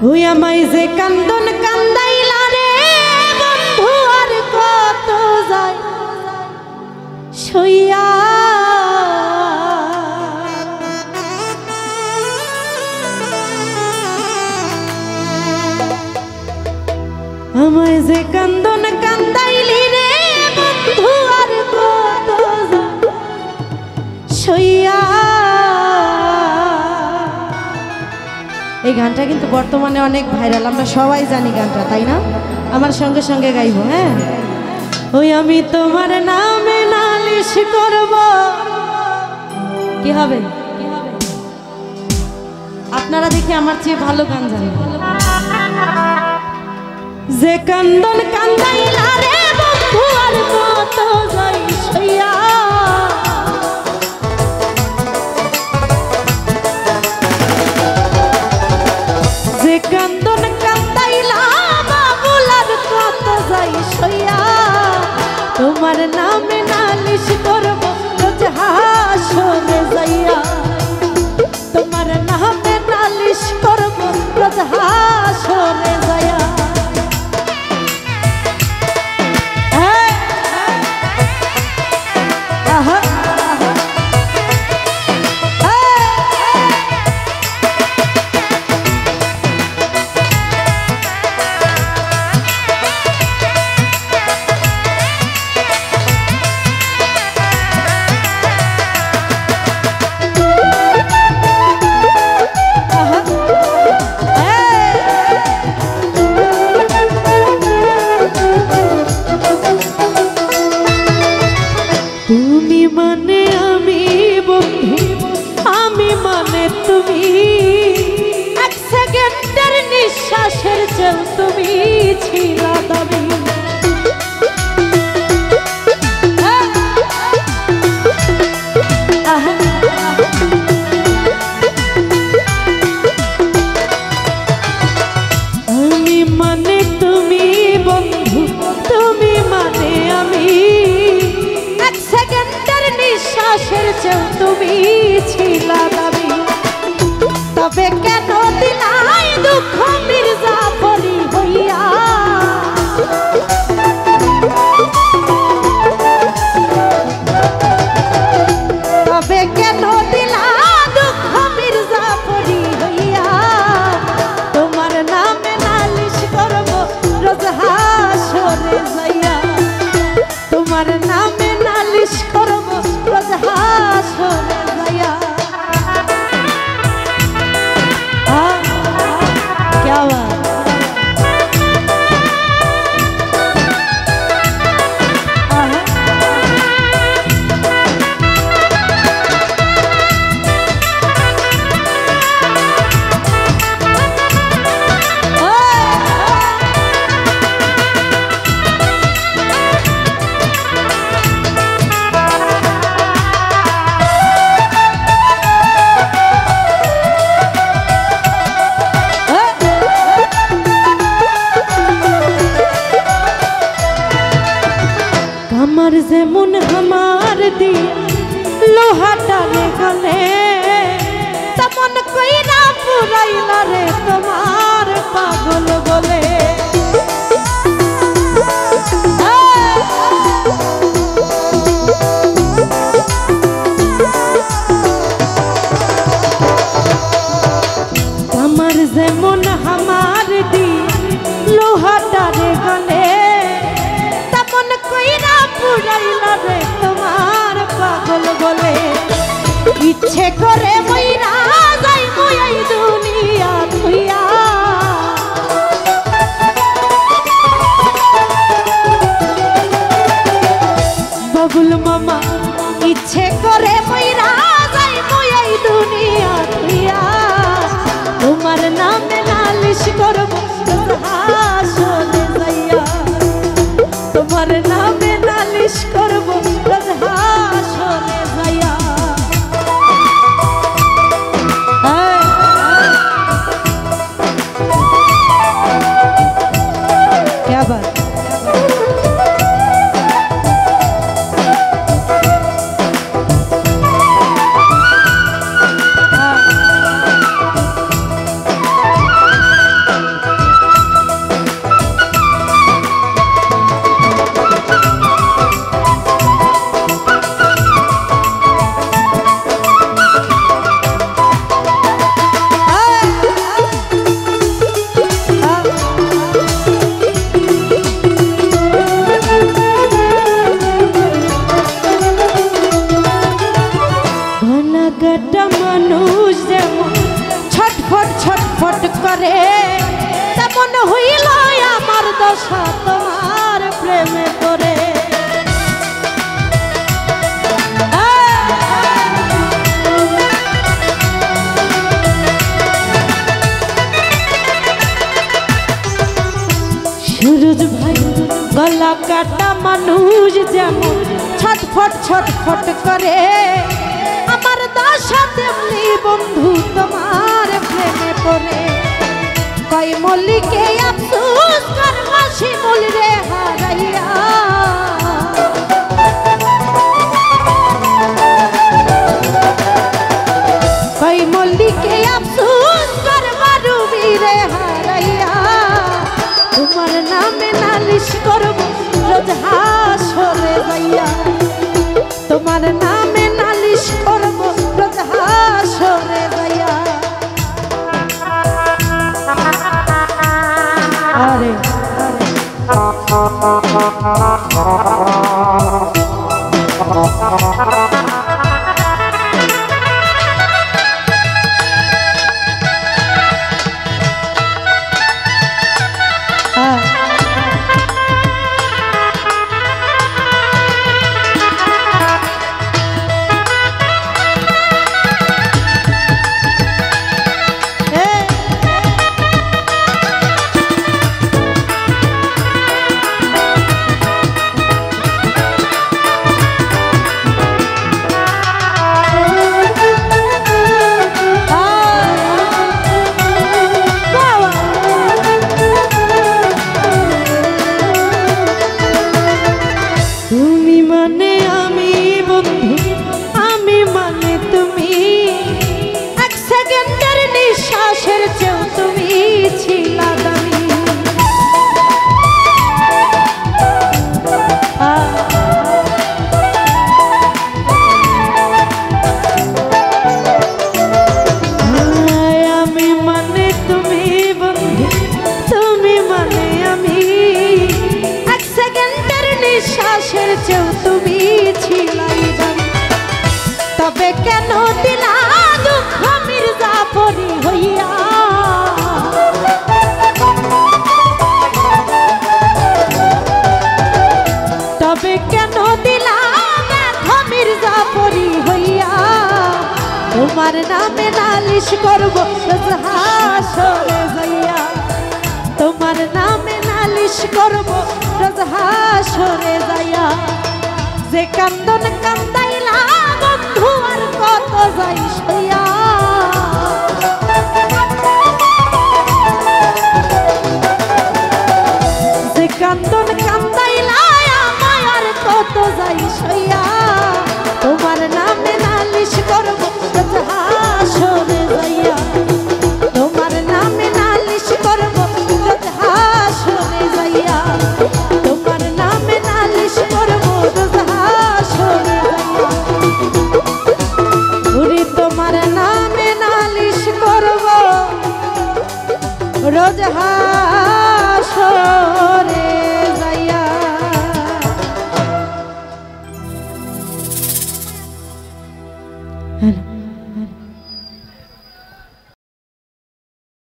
ওই আমায় যে কান্দন কান্দাইলা রে বন্ধু আর কত যায় সইয়া আমায় যে কান্দন কান্দাইলি রে বন্ধু আর কত যায় সইয়া। এই গানটা কিন্তু বর্তমানে অনেক ভাইরাল, আমরা সবাই জানি গানটা, তাই না? আমার সঙ্গে সঙ্গে গাইবো। হ্যাঁ, ওই আমি তোমার নামে নালিশ করব। কি হবে? আপনারা দেখি আমার চেয়ে ভালো গান জানেন। যে কান্দন কান্দাইলা রে বন্ধু আর কত যাই সইয়া, যে কান্দন কান্দাইলা বাবুল আর কত যাই সইয়া, তোমার নামে নালিশ করব রোজ হাসরে যাইয়া, তোমার নামে নালিশ করব রোজ হাসরে যাইয়া। তুমি মানে আমি বন্ধু, আমি মানে তুমি, এক সেকেন্ডের নিঃশ্বাসের চেয়েও তুমি ছিলা দামি। আমি মানে তুমি বন্ধু, তুমি মানে আমি, নিঃশ্বাসের চেয়েও তুমি ছিলা দামি। তবে কেন দিলাই দুঃখ মির্জাফরি হইয়া, তবে কেন দিলা দুঃখ মির্জাফরি হইয়া, তোমার নামে নালিশ করব রোজ হাসরে যাইয়া, তোমার নামে নালিশ করব রোজ হাসরে যাইয়া। क्या बात। আমার যেমন আমার দিয়ে লোহাটা গলে, তেমন কইরা পুরাইলা রে তোমার পাগল বলে। আমার যেমন আমার দিয়ে লোহাটা গলে, তেমন কইরা পুরাইলা রে তোমার পাগল বলে। ইচ্ছে করে মইরা যাই মই দুনিয়া থুইয়া, বাবুল মামা ইচ্ছে করে মইরা যাই মই দুনিয়া থুইয়া, তোমার নামে নালিশ করব হাসরে যাইয়া, তোমার নামে নালিশ করব রোজ হাসরে যাইয়া। ছটফট করে তেমন হইল আমার দশা তোমার প্রেমে পড়ে। সুরজ ভাই গলা কাটা মানুষ যেমন ছটফট ছটফট করে আমার দশা তেমনি বন্ধু তোমার প্রেমে পড়ে। কই মল্লিকে আফসোস করবা শিমুল রে হারাইয়া, কই মল্লিকে আফসোস করবা রুবি রে হারাইয়া। তোমার নামে নালিশ করব রোজ হাসরে যাইয়া, তোমার নামে নালিশ করব রোজ হাসরে যাইয়া। আরে তবে কেন দিলা দুঃখ মির্জাফরি হইয়া, তবে কেন দিলা ব্যথা মির্জাফরি হইয়া। তোমার নামে নালিশ করব রোজ হাসরে যাইয়া, তোমার নামে নালিশ করব রোজ হাসরে যাইয়া। যে কান্দন কান্দাইলা বন্ধু আর কত যাই সইয়া, যে কান্দন কান্দাইলা আমায় আর কত যাই সইয়া। তোমার নামে নালিশ করব রোজ হাসরে যাইয়া, তোমার নামে নালিশ করব রোজ হাসরে যাইয়া, তোমার নামে নালিশ করব রোজ হাসরে যাইয়া। ওরে তোমার নামে নালিশ করব রোজ হাসরে যাইয়া।